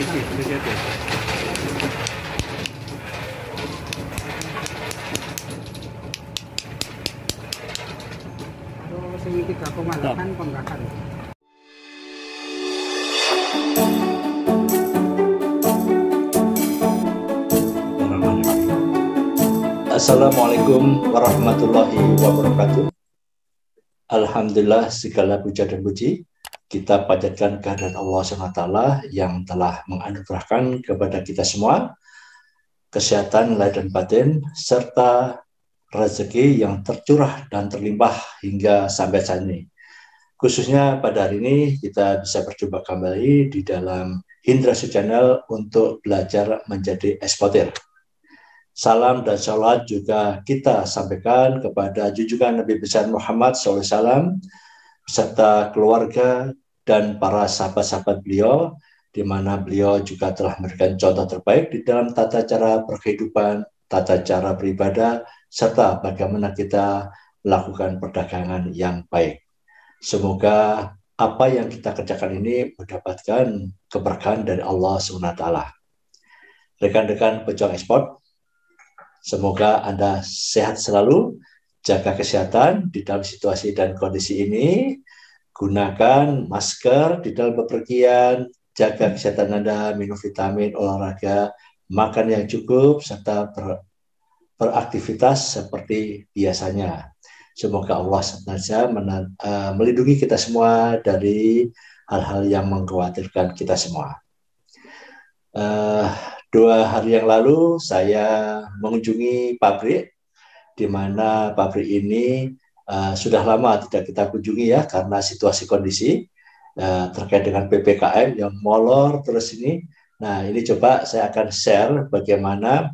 Sing 3,8 penggakan. Assalamualaikum warahmatullahi wabarakatuh. Alhamdulillah, segala puja dan puji kita panjatkan kehadirat Allah SWT yang telah menganugerahkan kepada kita semua kesehatan lahir dan batin serta rezeki yang tercurah dan terlimpah hingga sampai saat ini. Khususnya pada hari ini kita bisa berjumpa kembali di dalam Hindrasu Channel untuk belajar menjadi eksportir. Salam dan sholawat juga kita sampaikan kepada junjungan Nabi besar Muhammad SAW beserta keluarga dan para sahabat-sahabat beliau, di mana beliau juga telah memberikan contoh terbaik di dalam tata cara berkehidupan, tata cara beribadah, serta bagaimana kita melakukan perdagangan yang baik. Semoga apa yang kita kerjakan ini mendapatkan keberkahan dari Allah SWT. Rekan-rekan pejuang ekspor, semoga Anda sehat selalu, jaga kesehatan di dalam situasi dan kondisi ini, gunakan masker di dalam bepergian, jaga kesehatan Anda, minum vitamin, olahraga, makan yang cukup, serta beraktivitas seperti biasanya. Semoga Allah senantiasa melindungi kita semua dari hal-hal yang mengkhawatirkan kita semua. 2 hari yang lalu saya mengunjungi pabrik, di mana pabrik ini sudah lama tidak kita kunjungi ya karena situasi kondisi terkait dengan PPKM yang molor terus ini. Nah, ini coba saya akan share bagaimana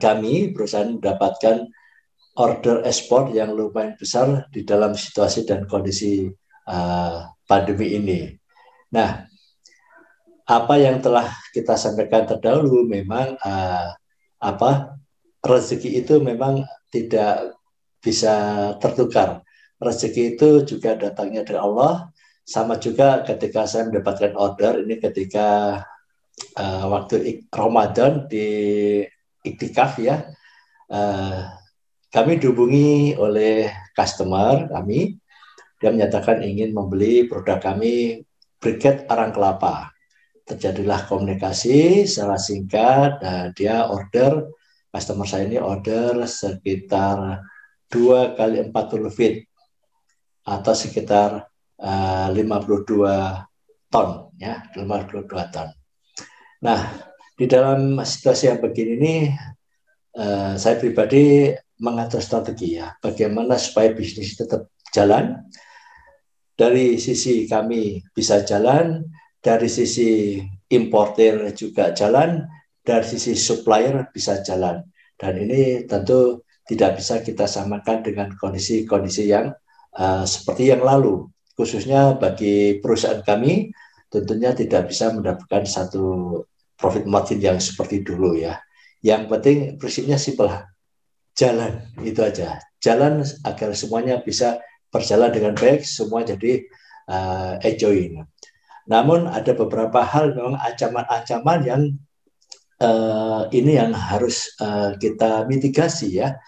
kami perusahaan mendapatkan order ekspor yang lumayan besar di dalam situasi dan kondisi pandemi ini. Nah, apa yang telah kita sampaikan terdahulu memang rezeki itu memang tidak bisa tertukar. Rezeki itu juga datangnya dari Allah. Sama juga ketika saya mendapatkan order ini ketika waktu Ramadan di iktikaf ya, kami dihubungi oleh customer kami. Dia menyatakan ingin membeli produk kami, briket arang kelapa. Terjadilah komunikasi secara singkat, dia order, customer saya ini order sekitar 2 kali 40 feet atau sekitar 52 ton ya, 52 ton. Nah, di dalam situasi yang begini ini saya pribadi mengatur strategi ya, bagaimana supaya bisnis tetap jalan. Dari sisi kami bisa jalan, dari sisi importer juga jalan, dari sisi supplier bisa jalan. Dan ini tentu tidak bisa kita samakan dengan kondisi-kondisi yang seperti yang lalu. Khususnya bagi perusahaan kami, tentunya tidak bisa mendapatkan satu profit margin yang seperti dulu ya. Yang penting prinsipnya simpel, jalan, itu aja. Jalan agar semuanya bisa berjalan dengan baik, semua jadi enjoy. Namun ada beberapa hal memang ancaman-ancaman yang ini yang harus kita mitigasi ya.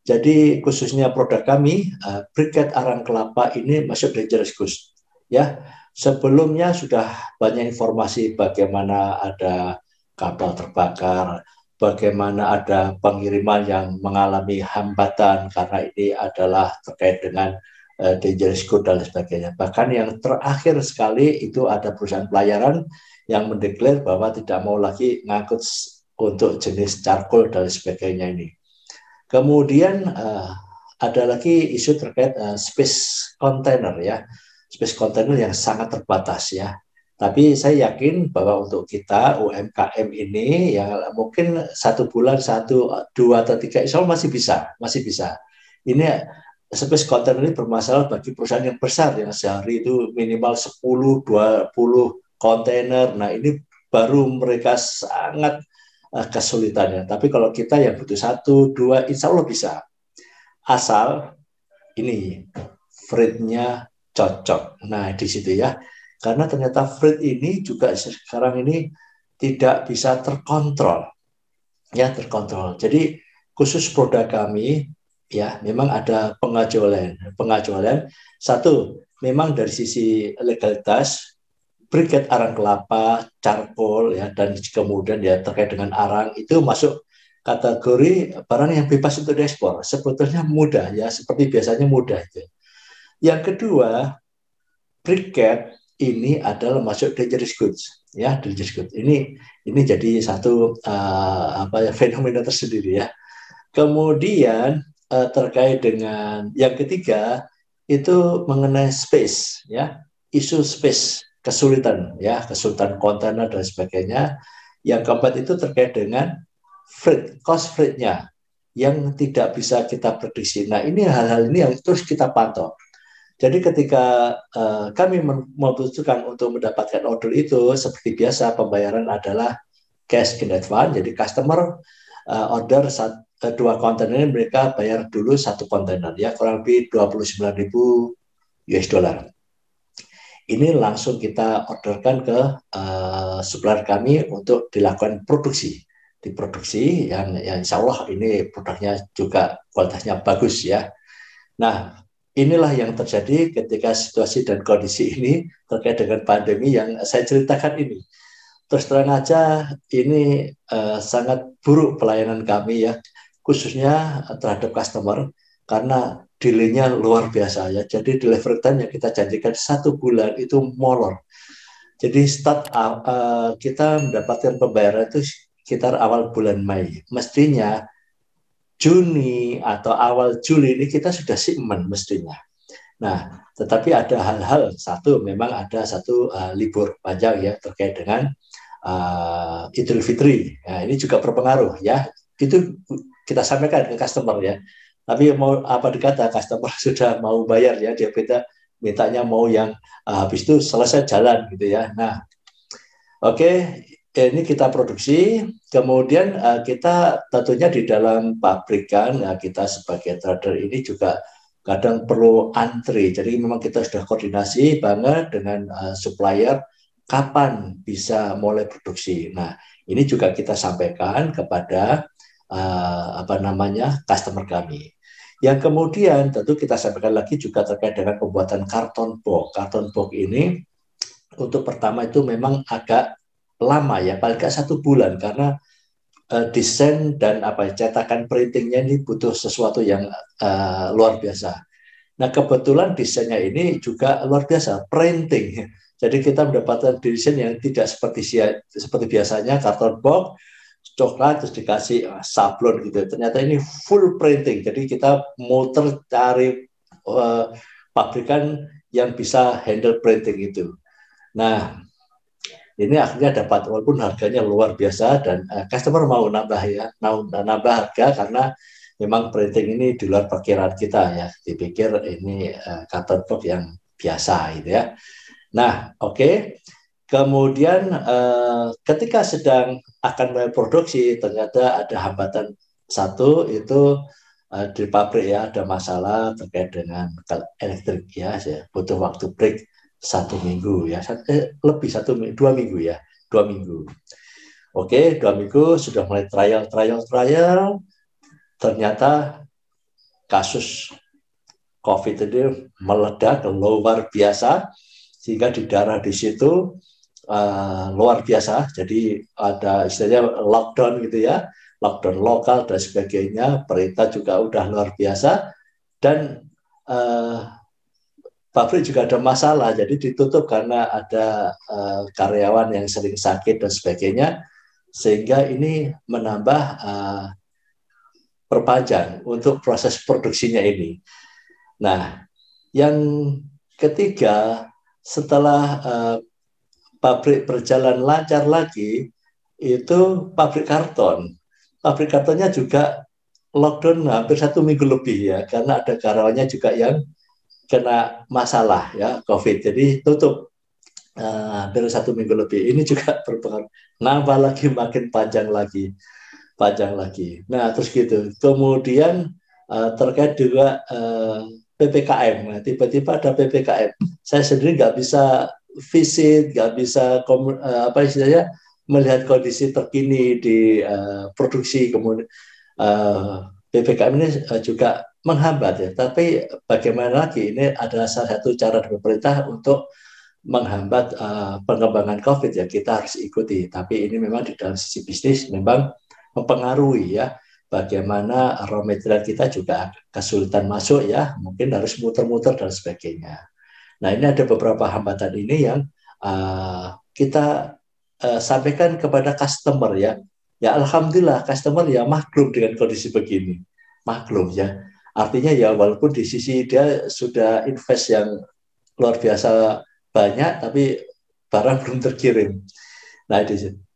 Jadi khususnya produk kami, briket arang kelapa ini masuk dangerous goods. Ya, sebelumnya sudah banyak informasi bagaimana ada kapal terbakar, bagaimana ada pengiriman yang mengalami hambatan karena ini adalah terkait dengan dangerous goods dan sebagainya. Bahkan yang terakhir sekali itu ada perusahaan pelayaran yang mendeklar bahwa tidak mau lagi ngangkut untuk jenis charcoal dan sebagainya ini. Kemudian ada lagi isu terkait space container ya, space container yang sangat terbatas ya. Tapi saya yakin bahwa untuk kita UMKM ini yang mungkin 1 bulan 1, 2 atau 3 insya Allah masih bisa. Ini space container ini bermasalah bagi perusahaan yang besar yang sehari itu minimal 10, 20 kontainer. Nah ini baru mereka sangat kesulitannya. Tapi kalau kita yang butuh 1, 2, insya Allah bisa. Asal ini freight-nya cocok. Nah di situ ya. karena ternyata freight ini juga sekarang ini tidak bisa terkontrol, ya terkontrol. Jadi khusus produk kami ya memang ada pengajuan. Satu, memang dari sisi legalitas briket arang kelapa, charcoal ya dan kemudian ya terkait dengan arang itu masuk kategori barang yang bebas untuk diekspor. Sebetulnya mudah ya, seperti biasanya mudah itu. Yang kedua, briket ini adalah masuk dangerous goods ya, dangerous goods. Ini jadi satu fenomena tersendiri ya. Kemudian terkait dengan yang ketiga itu mengenai space ya, isu space, kesulitan ya, kesulitan kontainer dan sebagainya. Yang keempat itu terkait dengan freight, cost freight-nya yang tidak bisa kita prediksi. Nah, ini hal-hal ini yang terus kita pantau. Jadi ketika kami memutuskan untuk mendapatkan order itu, seperti biasa pembayaran adalah cash in advance. Jadi customer order dua kontainer ini mereka bayar dulu satu kontainer ya kurang lebih 29.000 US dollar. Ini langsung kita orderkan ke supplier kami untuk dilakukan produksi. Diproduksi yang insya Allah ini produknya juga kualitasnya bagus ya. Nah, inilah yang terjadi ketika situasi dan kondisi ini terkait dengan pandemi yang saya ceritakan ini. Terus terang aja ini sangat buruk pelayanan kami ya, khususnya terhadap customer karena delay-nya luar biasa ya. Jadi delivery time yang kita janjikan 1 bulan itu molor. Jadi kita mendapatkan pembayaran itu sekitar awal bulan Mei. Mestinya Juni atau awal Juli ini kita sudah shipment mestinya. Nah, tetapi ada hal-hal, satu memang ada satu libur panjang ya terkait dengan Idul Fitri. Nah, ini juga berpengaruh ya. Itu kita sampaikan ke customer ya. Tapi mau apa dikata customer sudah mau bayar ya, dia mintanya mau yang habis itu selesai jalan gitu ya. Nah, oke, ini kita produksi, kemudian kita tentunya di dalam pabrikan, kita sebagai trader ini juga kadang perlu antri. Jadi memang kita sudah koordinasi banget dengan supplier kapan bisa mulai produksi. Nah, ini juga kita sampaikan kepada customer kami. Yang kemudian tentu kita sampaikan lagi juga terkait dengan pembuatan karton box. Karton box ini untuk pertama itu memang agak lama ya, paling nggak 1 bulan karena desain dan cetakan printingnya ini butuh sesuatu yang luar biasa. Nah, kebetulan desainnya ini juga luar biasa, printing. Jadi kita mendapatkan desain yang tidak seperti biasanya karton box coklat terus dikasih sablon gitu. Ternyata ini full printing. Jadi kita muter cari pabrikan yang bisa handle printing itu. Nah, ini akhirnya dapat walaupun harganya luar biasa dan customer mau nambah ya, mau nambah harga karena memang printing ini di luar perkiraan kita ya. Dipikir ini karton box yang biasa gitu ya. Nah, oke. Kemudian ketika sedang akan mulai produksi ternyata ada hambatan satu itu di pabrik ya ada masalah terkait dengan elektrik ya, butuh waktu break 1 minggu ya, lebih 2 minggu ya, 2 minggu. Oke, 2 minggu sudah mulai trial, ternyata kasus COVID ini meledak luar biasa sehingga di daerah di situ luar biasa. Jadi ada istilahnya lockdown gitu ya, lockdown lokal dan sebagainya. Perintah juga udah luar biasa dan pabrik juga ada masalah. Jadi ditutup karena ada karyawan yang sering sakit dan sebagainya. Sehingga ini menambah perpanjang untuk proses produksinya ini. Nah, yang ketiga setelah pabrik berjalan lancar lagi, itu pabrik karton. Pabrik kartonnya juga lockdown hampir 1 minggu lebih ya, karena ada karyawannya juga yang kena masalah ya COVID. Jadi tutup hampir 1 minggu lebih. Ini juga berpengaruh. Nambah lagi makin panjang lagi. Nah terus gitu. Kemudian terkait juga PPKM. Nah, tiba-tiba ada PPKM. Saya sendiri nggak bisa visit, nggak bisa apa istilahnya melihat kondisi terkini di produksi, kemudian PPKM ini juga menghambat ya. Tapi bagaimana lagi, ini adalah salah satu cara dari pemerintah untuk menghambat pengembangan COVID ya, kita harus ikuti. Tapi ini memang di dalam sisi bisnis memang mempengaruhi ya, bagaimana raw material kita juga kesulitan masuk ya, mungkin harus muter-muter dan sebagainya. Nah, ini ada beberapa hambatan ini yang kita sampaikan kepada customer ya. Ya alhamdulillah customer ya maklum dengan kondisi begini. Maklum ya. Artinya ya walaupun di sisi dia sudah invest yang luar biasa banyak, tapi barang belum terkirim. Nah,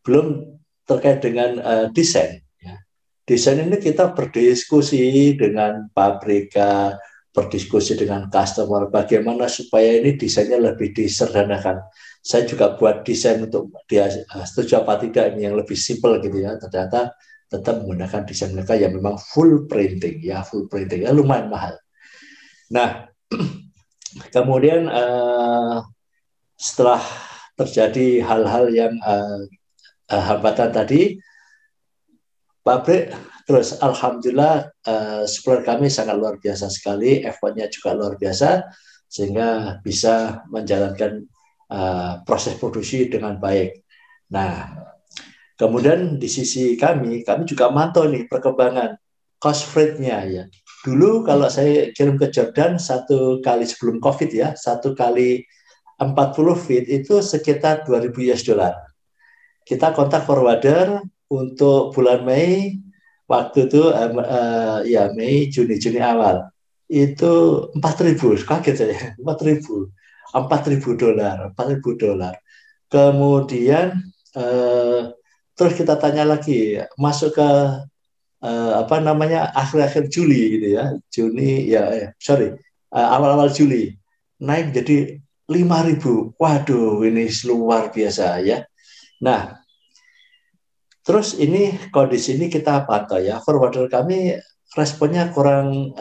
belum terkait dengan desain. Ya. Desain ini kita berdiskusi dengan pabrikan, berdiskusi dengan customer, bagaimana supaya ini desainnya lebih disederhanakan. Saya juga buat desain untuk dia setuju apa tidak ini yang lebih simple gitu ya. Ternyata tetap menggunakan desain mereka yang memang full printing ya, full printing ya, lumayan mahal. Nah, kemudian setelah terjadi hal-hal yang hambatan tadi, pabrik terus alhamdulillah supplier kami sangat luar biasa sekali, effortnya juga luar biasa sehingga bisa menjalankan proses produksi dengan baik. Nah, kemudian di sisi kami juga mantau nih perkembangan cost freight-nya ya. Dulu kalau saya kirim ke Jordan satu kali sebelum COVID ya, satu kali 40 feet itu sekitar 2.000 US dollar. Kita kontak forwarder untuk bulan Mei, waktu itu ya Mei, Juni awal. Itu 4.000, kaget saya, 4.000 dolar. Kemudian terus kita tanya lagi, masuk ke apa namanya akhir-akhir Juli gitu ya, Juni ya, awal-awal Juli naik jadi 5.000. Waduh, ini luar biasa ya. Nah, terus ini kondisi ini kita pantau ya, forwarder kami responnya kurang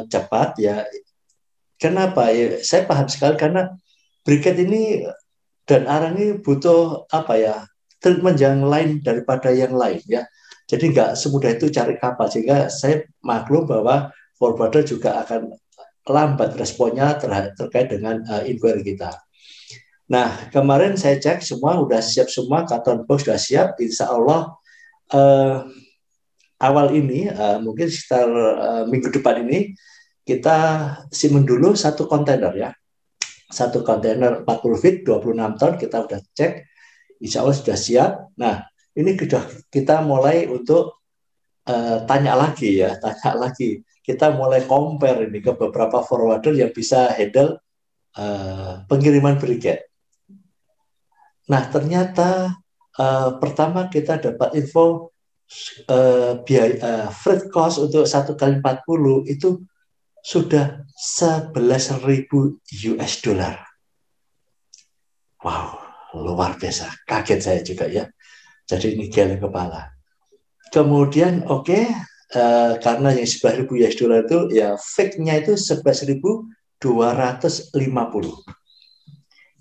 cepat ya. Kenapa? Ya, saya paham sekali karena briket ini dan arang ini butuh apa ya, treatment yang lain daripada yang lain ya. Jadi nggak semudah itu cari kapal, sehingga saya maklum bahwa forwarder juga akan lambat responnya terkait dengan inquiry kita. Nah, kemarin saya cek semua udah siap semua, karton box sudah siap. Insya Allah awal ini, mungkin sekitar minggu depan ini, kita simpan dulu satu kontainer ya. Satu kontainer 40 feet, 26 ton, kita udah cek. Insya Allah sudah siap. Nah, ini sudah kita mulai untuk tanya lagi. Kita mulai compare ini ke beberapa forwarder yang bisa handle pengiriman briket. Nah, ternyata pertama kita dapat info biaya freight cost untuk 1 kali 40 itu sudah 11.000 US dollar. Wow, luar biasa. Kaget saya juga ya. Jadi ini geleng kepala. Kemudian karena yang 11.000 US dollar itu ya fake-nya itu 11.250.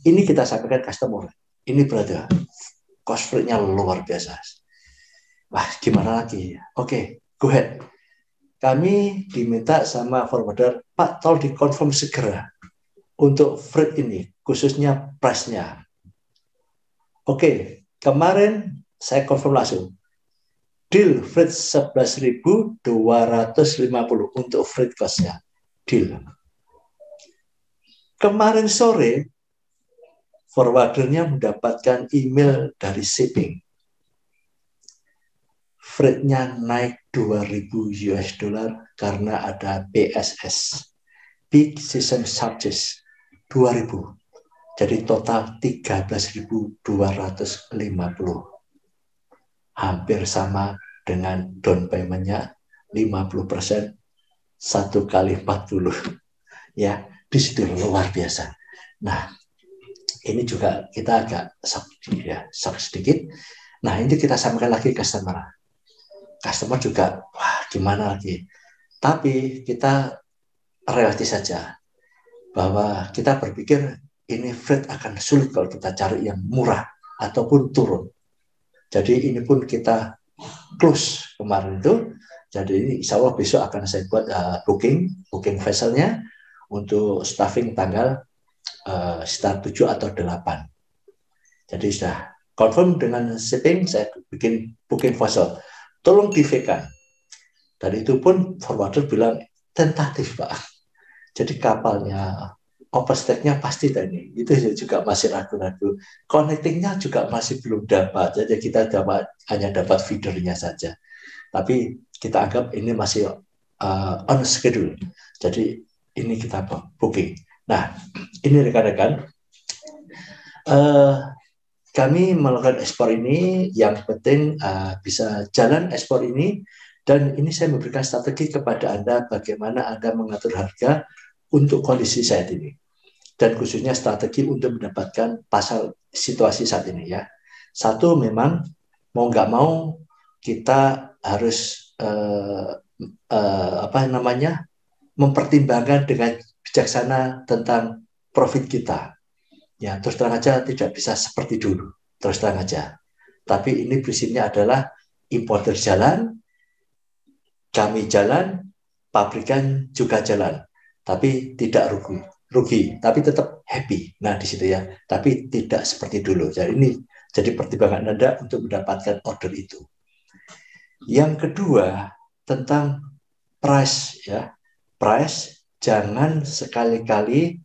Ini kita sampaikan customer. Ini berarti cost freight-nya luar biasa. Wah, gimana lagi? Oke, go ahead. Kami diminta sama forwarder, Pak, tolong dikonfirm segera untuk freight ini, khususnya price-nya. Oke, kemarin saya konfirm langsung. Deal freight 11.250 untuk freight cost-nya. Deal. Kemarin sore, forwardernya mendapatkan email dari shipping. Freight-nya naik 2.000 US dollar karena ada PSS, Peak Season Charges, 2.000. Jadi total 13.250. Hampir sama dengan down payment-nya 50%, 1 kali 40. Ya, di situ luar biasa. Nah, ini juga kita agak shock sedikit. Nah, ini kita sampaikan lagi ke customer. Customer juga, wah gimana lagi. Tapi kita realistis saja bahwa kita berpikir ini freight akan sulit kalau kita cari yang murah ataupun turun. Jadi ini pun kita close kemarin itu. Jadi ini insya Allah besok akan saya buat booking vesselnya untuk staffing tanggal sekitar 7 atau 8. Jadi sudah confirm dengan shipping, saya bikin booking vessel. Tolong di-V-kan. Dan itu pun forwarder bilang tentatif Pak. Jadi kapalnya overstake-nya pasti tadi. Itu juga masih ragu-ragu. Connecting-nya juga masih belum dapat. Jadi kita hanya dapat feedernya saja. Tapi kita anggap ini masih on schedule. Jadi ini kita booking. Nah, ini rekan-rekan. Kami melakukan ekspor ini, yang penting bisa jalan ekspor ini, dan ini saya memberikan strategi kepada Anda bagaimana Anda mengatur harga untuk kondisi saat ini, dan khususnya strategi untuk mendapatkan pasar situasi saat ini ya. Satu, memang mau nggak mau kita harus mempertimbangkan dengan bijaksana tentang profit kita. Ya, terus terang aja tidak bisa seperti dulu, terus terang aja. Tapi ini prinsipnya adalah importer jalan, kami jalan, pabrikan juga jalan, tapi tidak rugi, tapi tetap happy. Nah di situ ya, tapi tidak seperti dulu. Jadi ini jadi pertimbangan Anda untuk mendapatkan order itu. Yang kedua tentang price ya, price jangan sekali-kali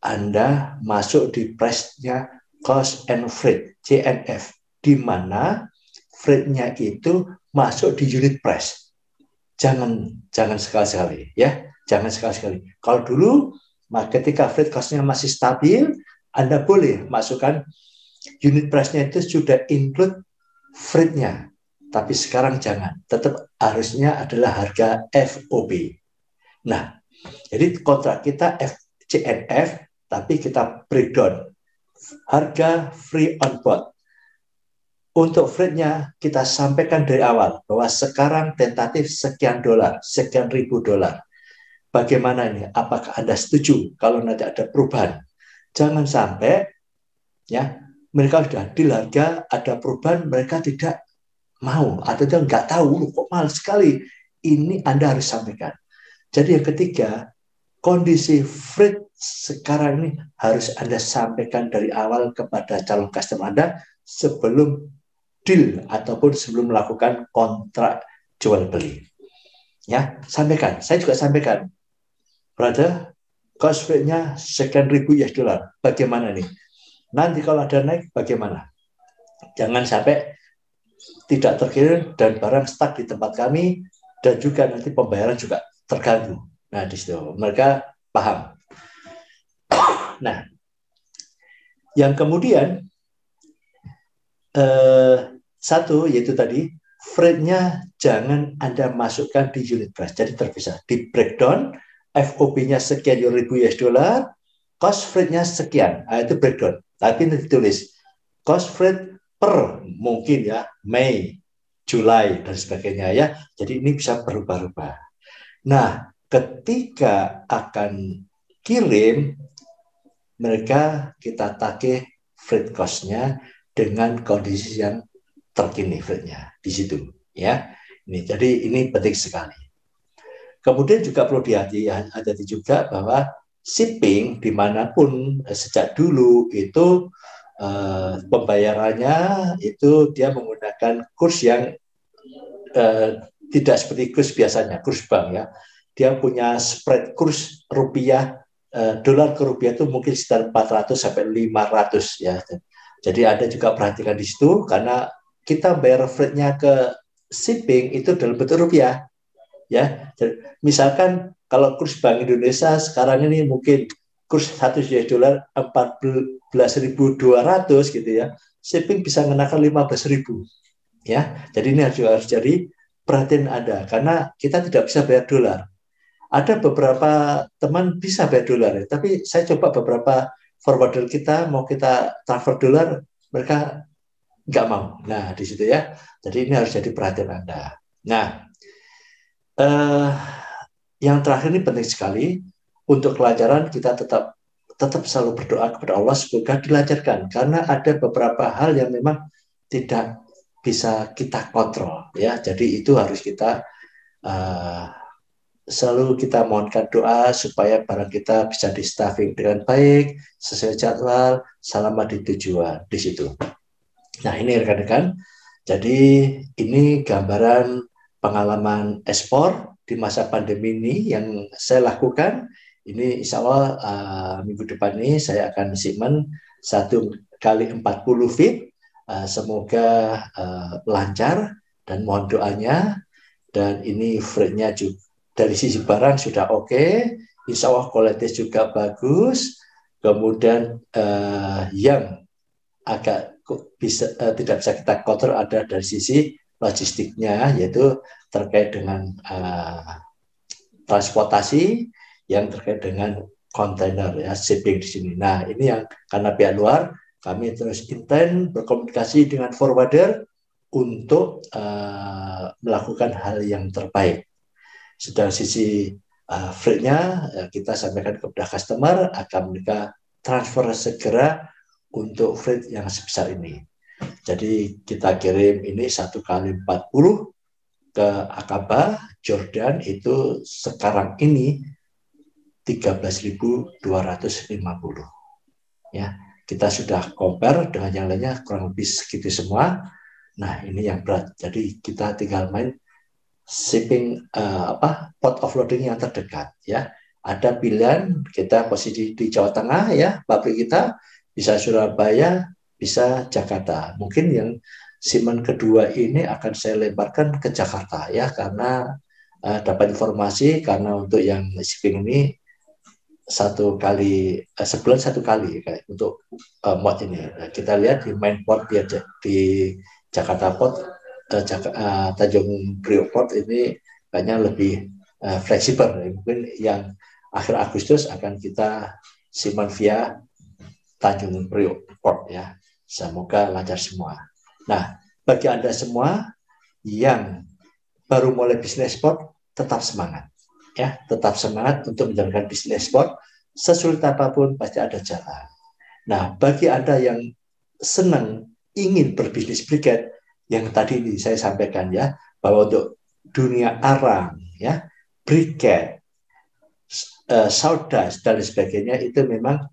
Anda masuk di price-nya cost and freight, CNF, di mana freight-nya itu masuk di unit price. Jangan sekali-sekali ya, jangan sekali-sekali. Kalau dulu ketika freight cost-nya masih stabil, Anda boleh masukkan unit price-nya itu sudah include freight-nya. Tapi sekarang jangan, tetap harusnya adalah harga FOB. Nah, jadi kontrak kita CNF, tapi kita breakdown harga free on board. Untuk freight-nya kita sampaikan dari awal bahwa sekarang tentatif sekian dolar, sekian ribu dolar. Bagaimana ini? Apakah Anda setuju kalau nanti ada perubahan? Jangan sampai ya mereka sudah deal harga, ada perubahan, mereka tidak mau atau dia nggak tahu, kok mahal sekali. Ini Anda harus sampaikan. Jadi yang ketiga, kondisi freight sekarang ini harus Anda sampaikan dari awal kepada calon customer Anda sebelum deal ataupun sebelum melakukan kontrak jual beli. Ya, sampaikan. Saya juga sampaikan. Brother, cost freight-nya sekian ribu US dollar. Bagaimana nih? Nanti kalau ada naik bagaimana? Jangan sampai tidak terkirim dan barang stuck di tempat kami, dan juga nanti pembayaran juga terganggu. Nah, di situ mereka paham. Nah, yang kemudian satu yaitu tadi freight-nya jangan Anda masukkan di unit price, jadi terpisah. Di breakdown, FOB-nya sekian ribu US dollar, cost freight-nya sekian, itu breakdown. Tapi nanti ditulis cost freight per mungkin ya Mei, Juli dan sebagainya ya. Jadi ini bisa berubah-ubah. Nah, ketika akan kirim, mereka kita tagih freight cost-nya dengan kondisi yang terkini freight-nya di situ ya. Jadi ini penting sekali. Kemudian juga perlu dihati-hati juga bahwa shipping dimanapun sejak dulu itu pembayarannya itu dia menggunakan kurs yang tidak seperti kurs biasanya, kurs bank ya. Dia punya spread kurs rupiah dolar ke rupiah itu mungkin sekitar 400 sampai 500 ya. Jadi Anda juga perhatikan di situ karena kita bayar freight-nya ke shipping itu dalam bentuk rupiah. Ya. Jadi, misalkan kalau kurs Bank Indonesia sekarang ini mungkin kurs 1 US dollar 14.200 gitu ya. Shipping bisa mengenakan 15.000 ya. Jadi ini harus jadi perhatian Anda karena kita tidak bisa bayar dolar. Ada beberapa teman bisa bayar dolar, ya, tapi saya coba beberapa forwarder kita mau kita transfer dolar, mereka nggak mau. Nah, di situ ya. Jadi ini harus jadi perhatian Anda. Nah, yang terakhir ini penting sekali untuk kelancaran kita tetap tetap selalu berdoa kepada Allah semoga dilancarkan, karena ada beberapa hal yang memang tidak bisa kita kontrol ya. Jadi itu harus kita selalu kita mohonkan doa supaya barang kita bisa di staffing dengan baik, sesuai jadwal, selamat di tujuan di situ. Nah ini rekan-rekan, jadi ini gambaran pengalaman ekspor di masa pandemi ini yang saya lakukan. Ini insya Allah minggu depan ini saya akan shipment 1 x 40 feet. Semoga lancar dan mohon doanya. Dan ini freight-nya juga dari sisi barang sudah oke. Insya Allah kualitas juga bagus. Kemudian yang agak tidak bisa kita kontrol ada dari sisi logistiknya, yaitu terkait dengan transportasi yang terkait dengan kontainer ya, shipping di sini. Nah ini yang karena pihak luar kami terus intens berkomunikasi dengan forwarder untuk melakukan hal yang terbaik. Sedang sisi freight-nya kita sampaikan kepada customer agar mereka transfer segera untuk freight yang sebesar ini. Jadi kita kirim ini 1 x 40 ke Aqaba, Jordan, itu sekarang ini 13.250. Ya, kita sudah compare dengan yang lainnya kurang lebih segitu semua. Nah, ini yang berat. Jadi kita tinggal main shipping port of loading yang terdekat ya. Ada pilihan kita posisi di Jawa Tengah ya, pabrik kita bisa Surabaya, bisa Jakarta. Mungkin yang shipment kedua ini akan saya lebarkan ke Jakarta ya, karena dapat informasi karena untuk yang shipping ini sebulan 1 kali untuk mod ini. Nah, kita lihat di main port di Jakarta Port, Tanjung Priok Port ini kayaknya lebih fleksibel. Mungkin yang akhir Agustus akan kita shipment via Tanjung Priok Port ya. Semoga lancar semua. Nah, bagi Anda semua yang baru mulai bisnis ekspor, tetap semangat. Ya, tetap semangat untuk menjalankan bisnis ekspor. Sesulit apapun pasti ada jalan. Nah, bagi Anda yang senang ingin berbisnis briket, yang tadi saya sampaikan ya, bahwa untuk dunia arang, ya, briket, sawdust dan sebagainya itu memang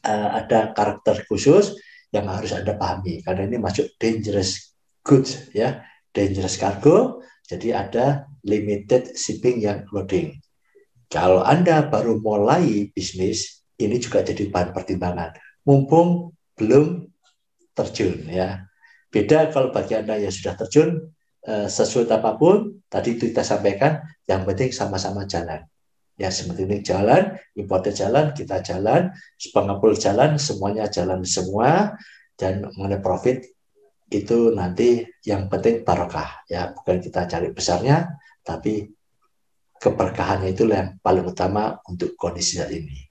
ada karakter khusus yang harus Anda pahami, karena ini masuk dangerous goods, ya, dangerous cargo. Jadi ada limited shipping yang loading. Kalau Anda baru mulai bisnis, ini juga jadi bahan pertimbangan. Mumpung belum terjun ya. Beda kalau bagi Anda yang sudah terjun, sesuai apapun, tadi itu kita sampaikan, yang penting sama-sama jalan. Ya seperti ini jalan, importer jalan, kita jalan, pengepul jalan, semuanya jalan semua, dan mengenai profit, itu nanti yang penting barokah ya, bukan kita cari besarnya, tapi keberkahannya itu yang paling utama untuk kondisi saat ini.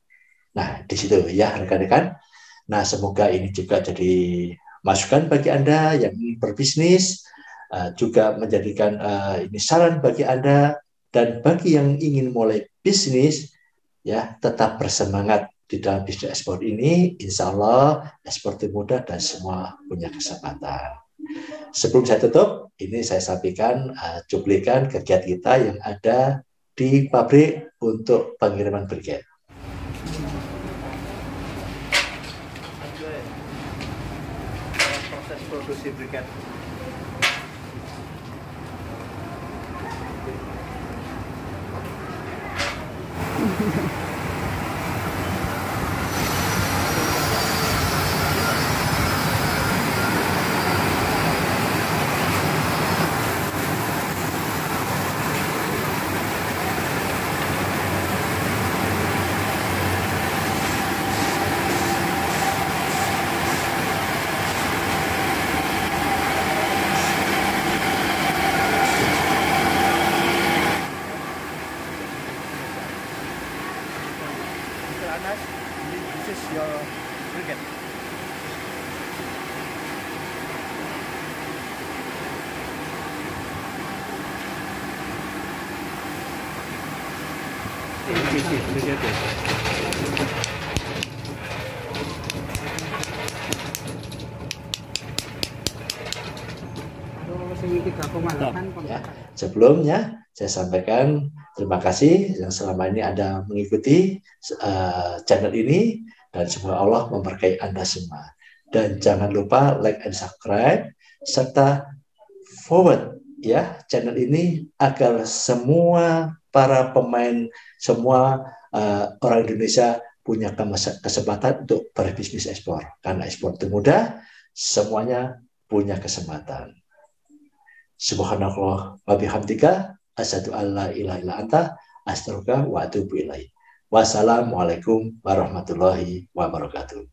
Nah di situ ya rekan-rekan. Nah semoga ini juga jadi masukan bagi Anda yang ingin berbisnis, juga menjadikan ini saran bagi Anda, dan bagi yang ingin mulai bisnis ya tetap bersemangat di dalam bisnis ekspor ini. Insya Allah ekspor itu mudah dan semua punya kesempatan. Sebelum saya tutup, ini saya sampaikan cuplikan kegiatan kita yang ada di pabrik untuk pengiriman briket. Proses produksi briket. This is your briket. Briket. sing 3,8 Ya. pengangkatan. Sebelumnya saya sampaikan terima kasih yang selama ini ada mengikuti channel ini dan semoga Allah memberkahi Anda semua. Dan jangan lupa like and subscribe serta forward ya channel ini agar semua para pemain, semua orang Indonesia punya kesempatan untuk berbisnis ekspor. Karena ekspor itu mudah, semuanya punya kesempatan. Subhanallah wa bihamdika asyhadu an la ilaha illa anta astaghfiruka wa atubu ilaik. Wassalamualaikum warahmatullahi wabarakatuh.